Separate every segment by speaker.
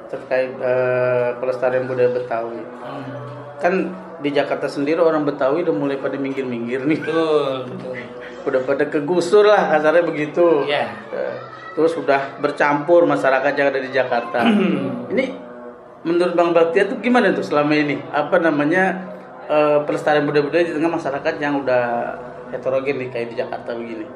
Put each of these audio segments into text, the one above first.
Speaker 1: terkait pelestarian budaya Betawi. Kan di Jakarta sendiri orang Betawi udah mulai pada minggir-minggir nih.
Speaker 2: Betul.
Speaker 1: Udah pada kegusur lah kasarnya begitu.
Speaker 2: Iya.
Speaker 1: Terus sudah bercampur masyarakat yang ada di Jakarta. Ini menurut Bang Baktiar tuh gimana tuh selama ini? Apa namanya pelestarian budaya-budaya di tengah masyarakat yang udah heterogen nih kayak di Jakarta begini?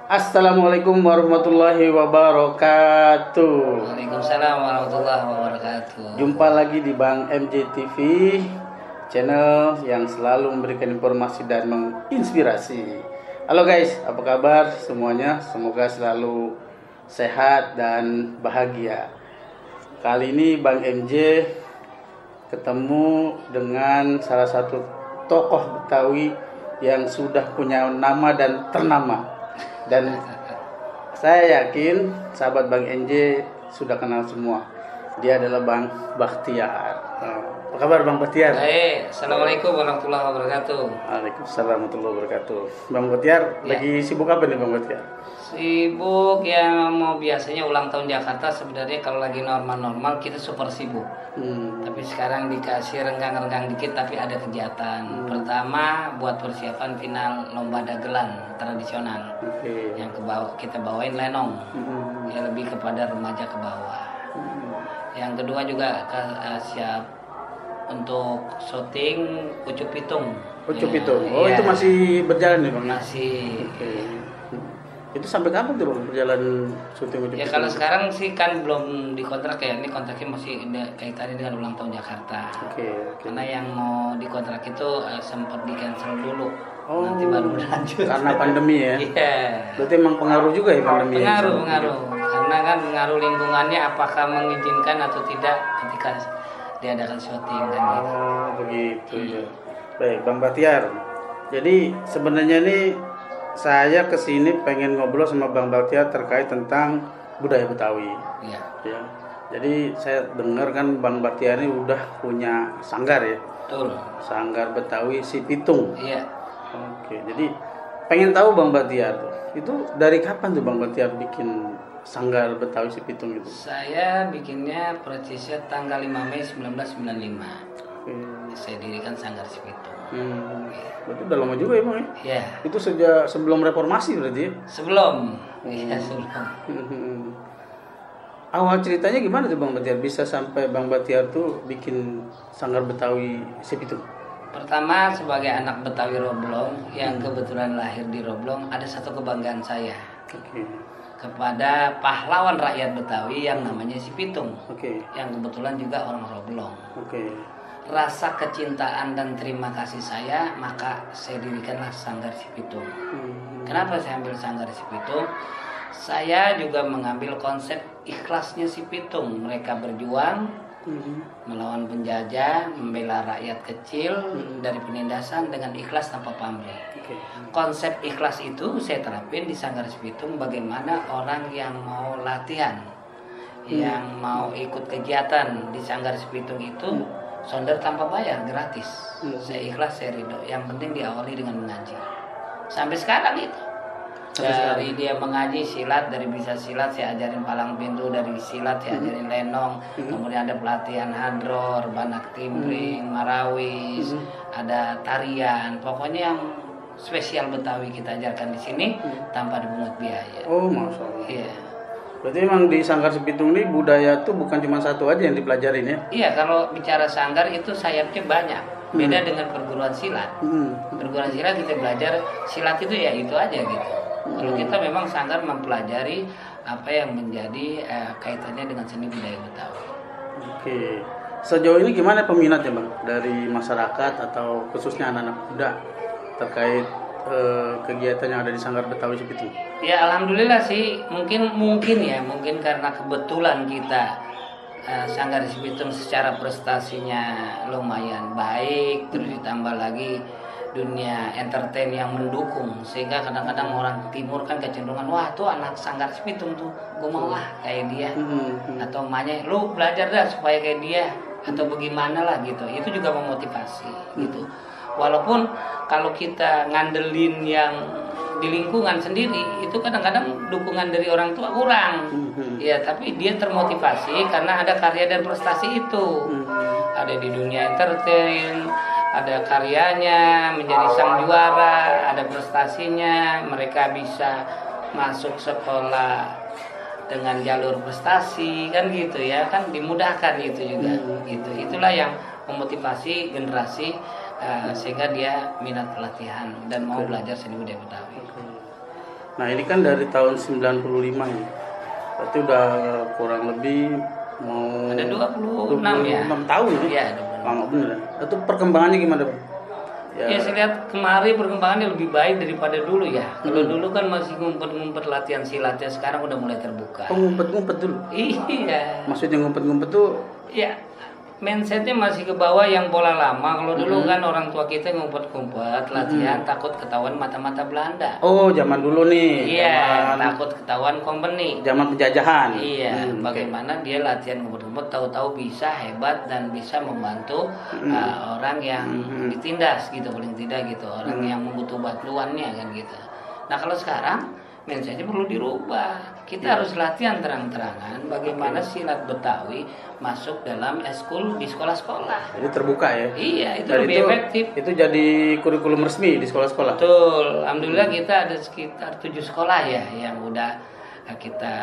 Speaker 1: Assalamualaikum warahmatullahi wabarakatuh.
Speaker 2: Waalaikumsalam warahmatullahi wabarakatuh.
Speaker 1: Jumpa lagi di Bang MJ TV, channel yang selalu memberikan informasi dan menginspirasi. Halo guys, apa kabar semuanya? Semoga selalu sehat dan bahagia. Kali ini Bang MJ ketemu dengan salah satu tokoh Betawi yang sudah punya nama dan ternama. Dan saya yakin sahabat Bang NJ sudah kenal semua. Dia adalah Bang Baktiar. Apa kabar Bang Baktiar?
Speaker 2: Baik, assalamualaikum warahmatullahi wabarakatuh.
Speaker 1: Waalaikumsalam warahmatullahi wabarakatuh. Bang Baktiar lagi sibuk apa nih Bang Baktiar?
Speaker 2: Sibuk yang mau biasanya ulang tahun Jakarta, sebenarnya kalau lagi normal-normal kita super sibuk. Tapi sekarang dikasih renggang-renggang dikit tapi ada kegiatan. Pertama buat persiapan final lomba dagelan tradisional. Yang kita bawain lenong. Ya lebih kepada remaja ke bawah. Yang kedua juga siap untuk syuting Ucup Pitung.
Speaker 1: Ucup Pitung. Oh, itu masih berjalan nih Bang?
Speaker 2: Masih.
Speaker 1: Itu sampai kapan tuh Bang berjalan syuting Ucup Pitung?
Speaker 2: Ya kalau sekarang sih kan belum dikontrak ya. Ini kontraknya masih kaitannya dengan ulang tahun Jakarta. Karena yang mau dikontrak itu sempat di cancel dulu. Nanti baru berlanjut.
Speaker 1: Karena pandemi ya?
Speaker 2: Iya.
Speaker 1: Berarti emang pengaruh juga ya pandemi?
Speaker 2: Pengaruh. Karena kan pengaruh lingkungannya apakah mengizinkan atau tidak ketika diadakan syuting dan gitu.
Speaker 1: Oh begitu ya. Baik Bang Baktiar. Jadi sebenarnya nih saya kesini pengen ngobrol sama Bang Baktiar terkait tentang budaya Betawi.
Speaker 2: Iya.
Speaker 1: Ya. Jadi saya dengar kan Bang Baktiar ini udah punya sanggar ya.
Speaker 2: Betul.
Speaker 1: Sanggar Betawi Si Pitung.
Speaker 2: Iya.
Speaker 1: Oke. Jadi pengen tahu Bang Baktiar itu dari kapan tuh Bang Baktiar bikin Sanggar Betawi Si Pitung itu?
Speaker 2: Saya bikinnya persisnya tanggal 5 Mei 1995. Saya dirikan Sanggar Si Pitung.
Speaker 1: Berarti udah lama juga ya Bang ya?
Speaker 2: Iya.
Speaker 1: Itu sejak sebelum reformasi berarti ya?
Speaker 2: Sebelum. Iya, sebelum.
Speaker 1: Awal ceritanya gimana tuh Bang Baktiar bisa sampai Bang Baktiar tuh bikin Sanggar Betawi Si Pitung?
Speaker 2: Pertama sebagai anak Betawi Roblong yang kebetulan lahir di Roblong, ada satu kebanggaan saya. Kepada pahlawan rakyat Betawi yang namanya Si Pitung. Yang kebetulan juga orang Roblong. Rasa kecintaan dan terima kasih saya, maka saya dirikanlah Sanggar Si Pitung. Kenapa saya ambil Sanggar Si Pitung? Saya juga mengambil konsep ikhlasnya Si Pitung. Mereka berjuang melawan penjajah, membela rakyat kecil dari penindasan dengan ikhlas tanpa pamrih. Konsep ikhlas itu saya terapin di Sanggar Si Pitung. Bagaimana orang yang mau latihan, yang mau ikut kegiatan di Sanggar Si Pitung itu sonder tanpa bayar, gratis. Saya ikhlas, saya ridho. Yang penting diawali dengan mengaji. Sampai sekarang itu. Dari dia mengaji silat, dari bisa silat saya ajarin palang pintu, dari silat saya ajarin lenong. Kemudian ada pelatihan hadror, banak timbring, marawis, ada tarian. Pokoknya yang spesial Betawi kita ajarkan di sini tanpa dipungut biaya.
Speaker 1: Oh, masya Allah.
Speaker 2: Iya.
Speaker 1: Berarti emang di Sanggar Si Pitung ini budaya tuh bukan cuma satu aja yang dipelajarin ya?
Speaker 2: Iya, kalau bicara sanggar itu sayapnya banyak. Beda dengan perguruan silat. Perguruan silat kita belajar silat itu ya itu aja gitu. Kalau kita memang sanggar mempelajari apa yang menjadi kaitannya dengan seni budaya Betawi.
Speaker 1: Sejauh ini gimana peminatnya Bang dari masyarakat atau khususnya anak-anak muda terkait kegiatan yang ada di Sanggar Betawi Si Pitung?
Speaker 2: Ya alhamdulillah sih, mungkin karena kebetulan kita Sanggar Si Pitung secara prestasinya lumayan baik, terus ditambah lagi dunia entertain yang mendukung, sehingga kadang-kadang orang timur kan kecenderungan, wah tuh anak Sanggar Pitung tuh gue mau lah kayak dia, atau emaknya lu belajar dah supaya kayak dia, atau bagaimana lah gitu. Itu juga memotivasi gitu. Walaupun kalau kita ngandelin yang di lingkungan sendiri, itu kadang-kadang dukungan dari orang tua kurang ya, tapi dia termotivasi karena ada karya dan prestasi itu. Ada di dunia entertain, ada karyanya menjadi sang juara, ada prestasinya, mereka bisa masuk sekolah dengan jalur prestasi kan gitu ya, kan dimudahkan itu juga gitu. Itulah yang memotivasi generasi sehingga dia minat pelatihan dan mau belajar seni budaya Betawi.
Speaker 1: Nah ini kan dari tahun 95 ya, berarti udah kurang lebih mau
Speaker 2: ada 26 ya,
Speaker 1: 26 tahun ya,
Speaker 2: ya
Speaker 1: lama bener. Itu perkembangannya gimana, Bang?
Speaker 2: Ya saya lihat kemarin perkembangannya lebih baik daripada dulu ya. Kalau dulu kan masih ngumpet-ngumpet latihan silatnya, sekarang udah mulai terbuka.
Speaker 1: Oh, ngumpet-ngumpet dulu?
Speaker 2: Iya.
Speaker 1: Maksudnya ngumpet-ngumpet tuh?
Speaker 2: Ya, mindsetnya masih ke bawah yang pola lama. Kalau dulu kan orang tua kita ngumpet-ngumpet latihan, takut ketahuan mata-mata Belanda.
Speaker 1: Oh, zaman dulu nih.
Speaker 2: Iya, takut ketahuan company.
Speaker 1: Zaman penjajahan.
Speaker 2: Iya, bagaimana dia latihan ngumpet-ngumpet, tahu-tahu bisa hebat dan bisa membantu orang yang ditindas gitu, paling tidak gitu, orang yang membutuh bantuannya kan gitu. Nah kalau sekarang mindsetnya perlu dirubah. Kita harus latihan terang-terangan bagaimana silat Betawi masuk dalam eskul di sekolah-sekolah.
Speaker 1: Jadi terbuka ya?
Speaker 2: Iya, itu lebih efektif.
Speaker 1: Itu jadi kurikulum resmi di sekolah-sekolah?
Speaker 2: Betul. Alhamdulillah kita ada sekitar 7 sekolah ya yang udah kita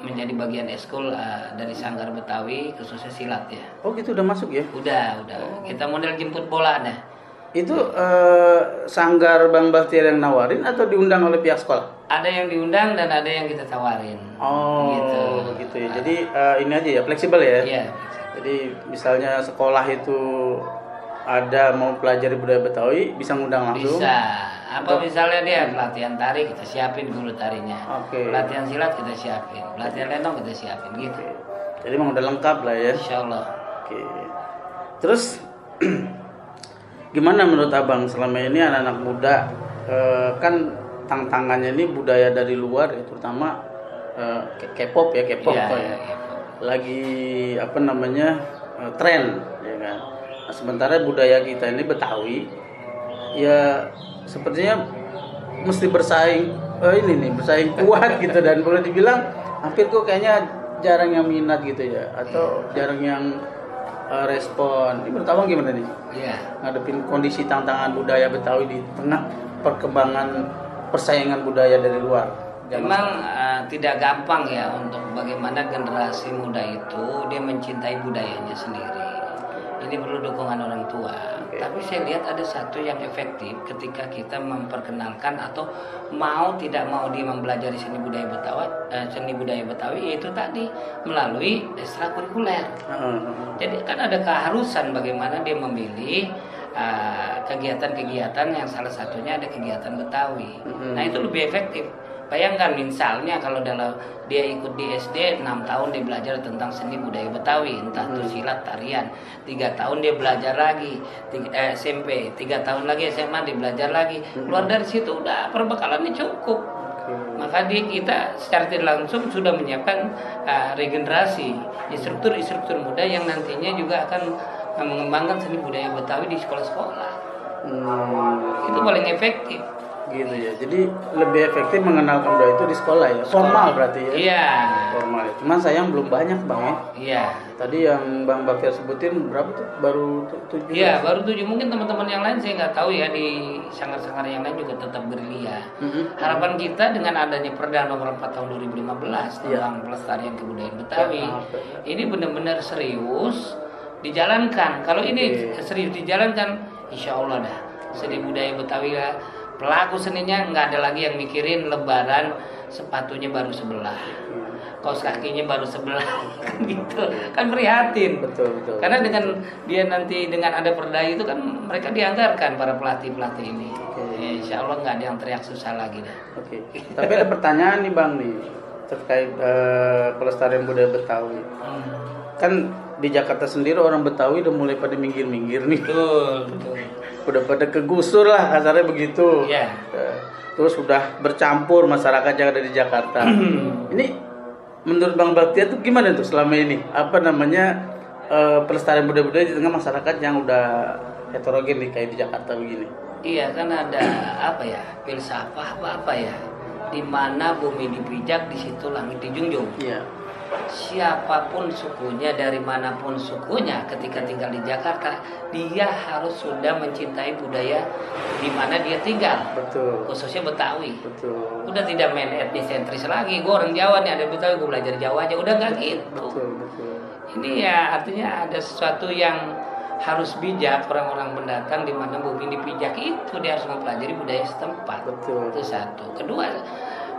Speaker 2: menjadi bagian eskul dari Sanggar Betawi khususnya silat ya.
Speaker 1: Oh gitu, udah masuk ya?
Speaker 2: Udah. Kita model jemput bola dah.
Speaker 1: Itu Sanggar Bang Bahtiar yang nawarin atau diundang oleh pihak sekolah?
Speaker 2: Ada yang diundang dan ada yang kita tawarin.
Speaker 1: Oh gitu ya. Jadi ini aja ya, fleksibel ya?
Speaker 2: Iya.
Speaker 1: Jadi misalnya sekolah itu ada mau pelajari budaya Betawi, bisa ngundang langsung?
Speaker 2: Bisa. Apa misalnya dia pelatihan tari, kita siapin guru tarinya. Pelatihan silat kita siapin. Pelatihan lenong kita siapin gitu.
Speaker 1: Jadi memang udah lengkap lah ya?
Speaker 2: Insya Allah.
Speaker 1: Oke. Terus gimana menurut Abang selama ini anak-anak muda kan tantangannya ini budaya dari luar ya, terutama K-pop ya, K-pop
Speaker 2: ya.
Speaker 1: Lagi apa namanya tren ya kan. Nah, sementara budaya kita ini Betawi ya sepertinya mesti bersaing bersaing kuat gitu, dan boleh dibilang hampir kok kayaknya jarang yang minat gitu ya, atau jarang yang respon. Ini menurut Abang gimana nih?
Speaker 2: Iya.
Speaker 1: Ngadepin kondisi tantangan budaya Betawi di tengah perkembangan persaingan budaya dari luar.
Speaker 2: Memang tidak gampang ya untuk bagaimana generasi muda itu dia mencintai budayanya sendiri. Ini perlu dukungan orang tua. Tapi saya lihat ada satu yang efektif ketika kita memperkenalkan atau mau tidak mau dia mempelajari seni budaya Betawi yaitu tadi melalui ekstrakurikuler. Jadi kan ada keharusan bagaimana dia memilih kegiatan-kegiatan yang salah satunya ada kegiatan Betawi. Nah itu lebih efektif. Bayangkan misalnya kalau dia ikut di SD 6 tahun dia belajar tentang seni budaya Betawi, entah itu silat, tarian. 3 tahun dia belajar lagi, SMP, 3 tahun lagi SMA dia belajar lagi. Keluar dari situ udah perbekalannya cukup. Maka kita secara tidak langsung sudah menyiapkan regenerasi instruktur muda yang nantinya juga akan mengembangkan seni budaya Betawi di sekolah-sekolah. Itu paling efektif.
Speaker 1: Gitu ya. Jadi lebih efektif mengenalkan budaya itu di sekolah ya. Formal berarti ya.
Speaker 2: Iya.
Speaker 1: Formal. Cuman sayang belum banyak Bang ya.
Speaker 2: Iya.
Speaker 1: Tadi yang Bang Bahtiar sebutin berapa tuh? Baru 7.
Speaker 2: Iya, baru 7. Mungkin teman-teman yang lain saya nggak tahu ya, di sanggar-sanggar yang lain juga tetap gerilya. Harapan kita dengan adanya Perda Nomor 4 tahun 2015 tentang pelestarian kebudayaan Betawi, ini benar-benar serius dijalankan. Kalau ini serius dijalankan, insya Allah dah seni budaya Betawi ya, pelaku seninya nggak ada lagi yang mikirin lebaran sepatunya baru sebelah, kaos kakinya baru sebelah, gitu kan prihatin.
Speaker 1: Betul.
Speaker 2: Karena dengan dia nanti dengan ada perda itu kan mereka dianggarkan para pelatih ini. Ya, insya Allah nggak ada yang teriak susah lagi dah.
Speaker 1: Tapi ada pertanyaan nih Bang nih terkait pelestarian budaya Betawi. Kan di Jakarta sendiri orang Betawi udah mulai pada minggir-minggir nih.
Speaker 2: Betul.
Speaker 1: udah pada kegusur lah kasarnya begitu.
Speaker 2: Iya.
Speaker 1: Terus sudah bercampur masyarakat yang ada di Jakarta. Ini menurut Bang Baktiar tuh gimana tuh selama ini? Apa namanya pelestarian budaya-budaya di tengah masyarakat yang udah heterogen nih kayak di Jakarta begini?
Speaker 2: Iya, kan ada apa ya, filsafah apa ya, di mana bumi dipijak di situ langit dijunjung.
Speaker 1: Iya.
Speaker 2: Siapapun sukunya, dari manapun sukunya, ketika tinggal di Jakarta, dia harus sudah mencintai budaya di mana dia tinggal.
Speaker 1: Betul.
Speaker 2: Khususnya Betawi.
Speaker 1: Betul.
Speaker 2: Udah tidak main etnisentris lagi. Gue orang Jawa nih, ada Betawi, gue belajar Jawa aja. Udah nggak gitu.
Speaker 1: Betul.
Speaker 2: Ini ya artinya ada sesuatu yang harus bijak orang-orang pendatang di mana bumi dipijak itu, dia harus mempelajari budaya setempat.
Speaker 1: Betul.
Speaker 2: Itu satu. Kedua,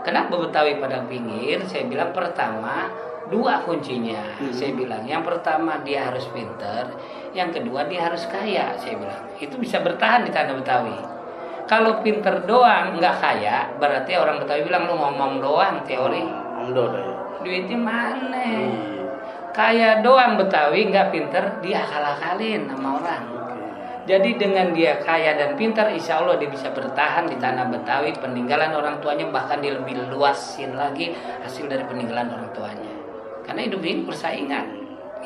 Speaker 2: kenapa Betawi pada pinggir? Saya bilang pertama, dua kuncinya. Saya bilang yang pertama dia harus pinter, yang kedua dia harus kaya. Saya bilang itu bisa bertahan di tanah Betawi. Kalau pinter doang nggak kaya, berarti orang Betawi bilang lu ngomong doang teori.
Speaker 1: Amdo ya.
Speaker 2: Duitnya mana? Kaya doang Betawi nggak pinter, dia akal-akalin sama orang. Jadi dengan dia kaya dan pintar, insya Allah dia bisa bertahan di tanah Betawi, peninggalan orang tuanya, bahkan dia lebih luasin lagi hasil dari peninggalan orang tuanya. Karena hidup ini persaingan,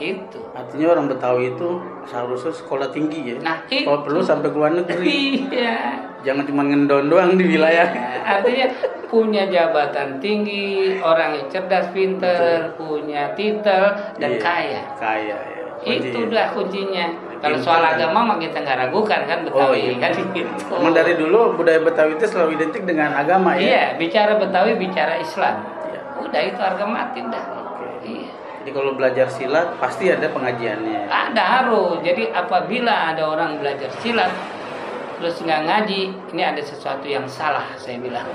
Speaker 2: gitu.
Speaker 1: Artinya orang Betawi itu seharusnya sekolah tinggi ya.
Speaker 2: Nah,
Speaker 1: kalau perlu sampai ke luar negeri.
Speaker 2: Iya.
Speaker 1: Jangan cuma ngendon doang di wilayah.
Speaker 2: Artinya punya jabatan tinggi, orang yang cerdas, pintar, punya titel dan kaya.
Speaker 1: Kaya ya.
Speaker 2: Itu udah kuncinya. Kalau soal agama mah kita nggak ragukan kan Betawi kan gitu.
Speaker 1: Emang dari dulu budaya Betawi itu selalu identik dengan agama ya.
Speaker 2: Iya, bicara Betawi bicara Islam.
Speaker 1: Iya.
Speaker 2: Udah itu harga mati udah.
Speaker 1: Oke.
Speaker 2: Iya.
Speaker 1: Jadi kalau belajar silat pasti ada pengajiannya.
Speaker 2: Ada harus. Jadi apabila ada orang belajar silat terus nggak ngaji, ini ada sesuatu yang salah saya bilang.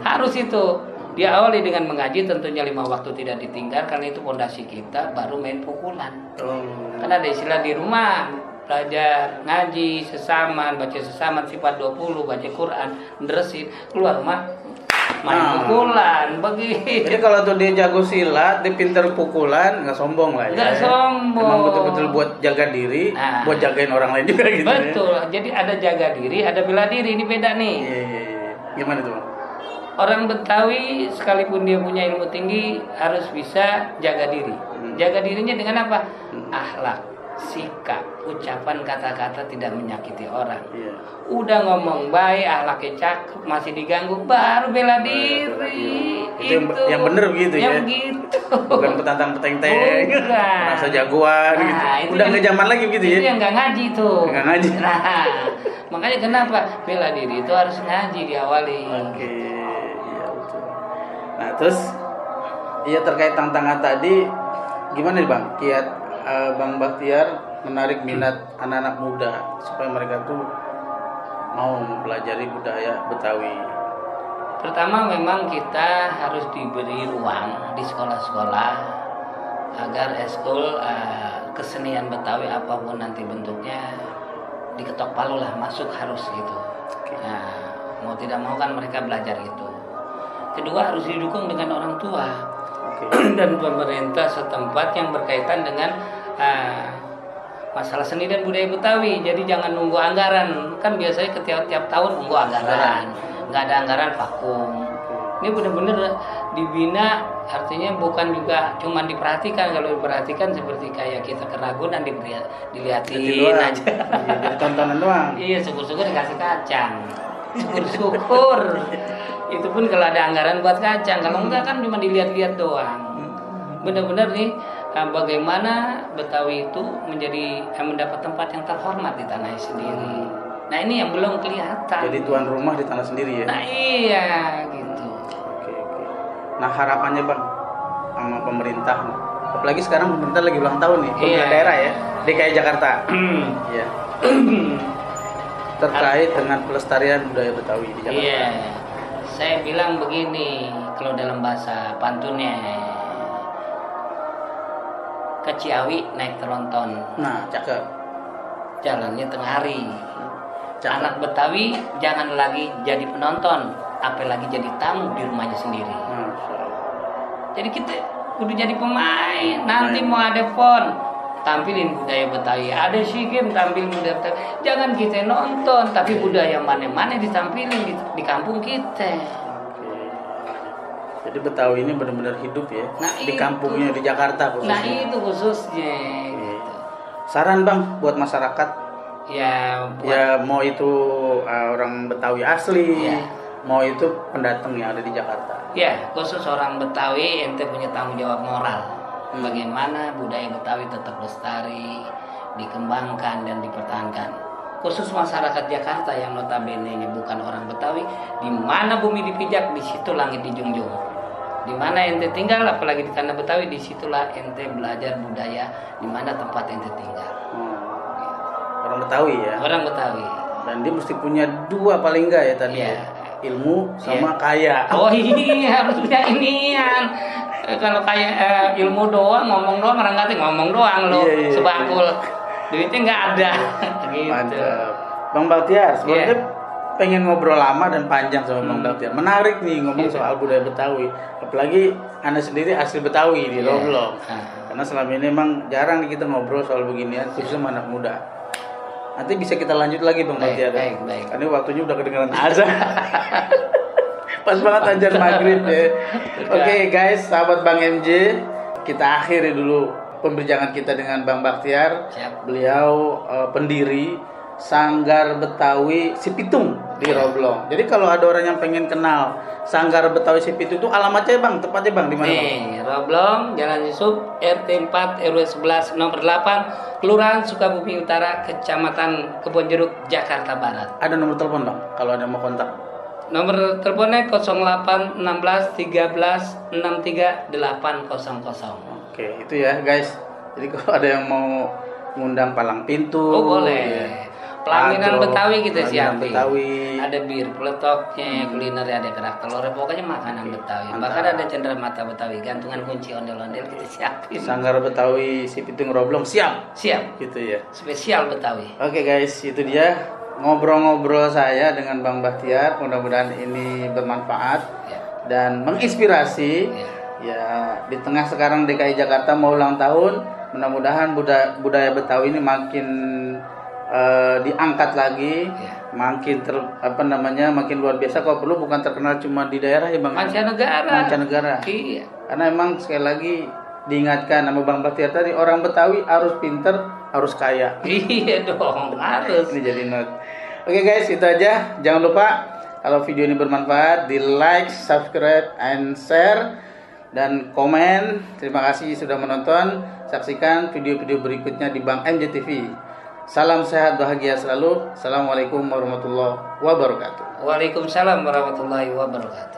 Speaker 2: Harus itu. Diawali dengan mengaji, tentunya 5 waktu tidak ditinggal karena itu fondasi kita, baru main pukulan. Karena ada istilah di rumah belajar ngaji sesaman, baca sesaman sifat 20, baca Quran, nderesin, keluar rumah main pukulan begitu.
Speaker 1: Jadi kalau tuh dia jago silat, dia pinter pukulan, nggak sombong lah ya.
Speaker 2: Nggak sombong.
Speaker 1: Emang betul-betul buat jaga diri, buat jagain orang lain juga gitu.
Speaker 2: Betul. Ya? Jadi ada jaga diri, ada bela diri, ini beda nih.
Speaker 1: Iya. Gimana tuh?
Speaker 2: Orang Betawi sekalipun dia punya ilmu tinggi harus bisa jaga diri. Jaga dirinya dengan apa? Akhlak, sikap, ucapan, kata-kata tidak menyakiti orang. Udah ngomong baik, akhlaknya cakep, masih diganggu, baru bela diri.
Speaker 1: Itu yang bener begitu ya.
Speaker 2: Begitu.
Speaker 1: Bukan petantang peteng-teng. Merasa jagoan gitu. Udah nggak zaman lagi gitu ya.
Speaker 2: Itu yang nggak ngaji tuh.
Speaker 1: Nggak ngaji.
Speaker 2: Nah, makanya kenapa bela diri itu harus ngaji diawali.
Speaker 1: Oke. Nah terus terkait tantangan tadi gimana nih Bang? Kiat Bang Baktiar menarik minat anak-anak muda supaya mereka tuh mau mempelajari budaya Betawi.
Speaker 2: Pertama memang kita harus diberi ruang di sekolah-sekolah agar eskul kesenian Betawi apapun nanti bentuknya diketok palu lah, masuk harus gitu. Nah, mau tidak mau kan mereka belajar itu. Kedua harus didukung dengan orang tua dan pemerintah setempat yang berkaitan dengan masalah seni dan budaya Betawi. Jadi jangan nunggu anggaran. Kan biasanya tiap tahun nunggu anggaran. Nggak ada anggaran vakum. Ini benar-benar dibina, artinya bukan juga cuma diperhatikan. Kalau diperhatikan seperti kayak kita ke Ragunan dilihatin aja.
Speaker 1: Jadi tontonan doang.
Speaker 2: Iya, syukur-syukur dikasih kacang. Syukur-syukur. Itu pun kalau ada anggaran buat kacang, kalau enggak kan cuma dilihat-lihat doang. Benar-benar nih bagaimana Betawi itu mendapat tempat yang terhormat di tanah sendiri. Nah ini yang belum kelihatan.
Speaker 1: Jadi tuan rumah di tanah sendiri ya.
Speaker 2: Nah iya gitu.
Speaker 1: Oke. Nah harapannya Bang sama pemerintah, apalagi sekarang pemerintah lagi ulang tahun nih, pemerintah daerah ya, DKI Jakarta. Iya. Terkait dengan pelestarian budaya Betawi di Jakarta.
Speaker 2: Iya. Saya bilang begini, kalau dalam bahasa pantunnya, ke Ciawi naik tronton.
Speaker 1: Nah, cakep.
Speaker 2: Jalannya tengah hari.
Speaker 1: Cakep.
Speaker 2: Anak Betawi jangan lagi jadi penonton, apalagi jadi tamu di rumahnya sendiri. Jadi kita udah jadi pemain. Nanti mau ada pon, tampilin budaya Betawi. Ada SEA Games tampil budaya Betawi. Jangan kita nonton, tapi budaya mana-mana ditampilin di kampung kita.
Speaker 1: Jadi Betawi ini benar-benar hidup ya.
Speaker 2: Nah,
Speaker 1: di kampungnya di Jakarta khususnya.
Speaker 2: Nah itu khususnya. Gitu.
Speaker 1: Saran Bang buat masyarakat.
Speaker 2: Ya
Speaker 1: mau itu orang Betawi asli,
Speaker 2: ya.
Speaker 1: mau itu pendatang yang ada di Jakarta.
Speaker 2: Ya, khusus orang Betawi ente punya tanggung jawab moral. Bagaimana budaya Betawi tetap lestari, dikembangkan dan dipertahankan. Khusus masyarakat Jakarta yang notabene bukan orang Betawi, di mana bumi dipijak, di situ langit dijunjung. Di mana ente tinggal, apalagi di tanah Betawi, disitulah ente belajar budaya di mana tempat ente tinggal.
Speaker 1: Orang Betawi ya.
Speaker 2: Orang Betawi.
Speaker 1: Dan dia mesti punya dua paling enggak ya tadi.
Speaker 2: Ya.
Speaker 1: Ilmu sama kaya.
Speaker 2: Oh iya, harus punya inian. Kalau kayak ilmu doang, ngomong doang, orang ngerti ngomong doang lo, sebakul. Duitnya nggak ada. Gitu.
Speaker 1: Mantap. Bang Baktiar, sebenarnya pengen ngobrol lama dan panjang sama Bang Baktiar. Menarik nih ngomong soal budaya Betawi. Apalagi Anda sendiri asli Betawi di Roblong. Karena selama ini emang jarang nih kita ngobrol soal beginian, khususnya sama anak muda. Nanti bisa kita lanjut lagi Bang Baktiar.
Speaker 2: Baik.
Speaker 1: Karena waktunya udah kedengeran azan. Pas banget azan maghrib ya. Oke guys, sahabat Bang MJ, kita akhiri dulu pembicaraan kita dengan Bang Baktiar.
Speaker 2: Siap.
Speaker 1: Beliau pendiri Sanggar Betawi Sipitung di Roblong. Jadi kalau ada orang yang pengen kenal Sanggar Betawi Sipitung itu alamatnya Bang, tepatnya Bang di mana Bang?
Speaker 2: Roblong, Jalan Yusuf, RT 4 RW 11 nomor 8, Kelurahan Sukabumi Utara, Kecamatan Kebonjeruk, Jakarta Barat.
Speaker 1: Ada nomor telepon Bang kalau ada mau kontak?
Speaker 2: Nomor teleponnya 08 16 13 63 800.
Speaker 1: Oke, itu ya guys. Jadi kalau ada yang mau ngundang palang pintu,
Speaker 2: boleh.
Speaker 1: Ya.
Speaker 2: Pelaminan Betawi kita siapin.
Speaker 1: Betawi.
Speaker 2: Ada bir peletoknya, kuliner, ada kerak telur, pokoknya makanan Betawi.
Speaker 1: Mantap.
Speaker 2: Bahkan ada cenderamata Betawi, gantungan kunci ondel-ondel kita siapin.
Speaker 1: Sanggar Betawi Sipitung Roblong siap.
Speaker 2: Siap.
Speaker 1: Gitu ya.
Speaker 2: Spesial Betawi.
Speaker 1: Oke guys, itu dia ngobrol-ngobrol saya dengan Bang Baktiar. Mudah-mudahan ini bermanfaat dan menginspirasi. Ya, di tengah sekarang DKI Jakarta mau ulang tahun, mudah-mudahan budaya Betawi ini makin diangkat lagi, makin makin luar biasa. Kalau perlu bukan terkenal cuma di daerah ya Bang. Mancanegara.
Speaker 2: Iya.
Speaker 1: Karena emang sekali lagi diingatkan sama Bang Baktiar tadi, orang Betawi harus pinter, harus kaya.
Speaker 2: Iya dong, harus.
Speaker 1: Ini jadi note. Oke guys, itu aja. Jangan lupa kalau video ini bermanfaat, di like, subscribe, and share, dan komen. Terima kasih sudah menonton. Saksikan video-video berikutnya di Bang MJ TV. Salam sehat, bahagia selalu. Assalamualaikum warahmatullahi wabarakatuh.
Speaker 2: Waalaikumsalam warahmatullahi wabarakatuh.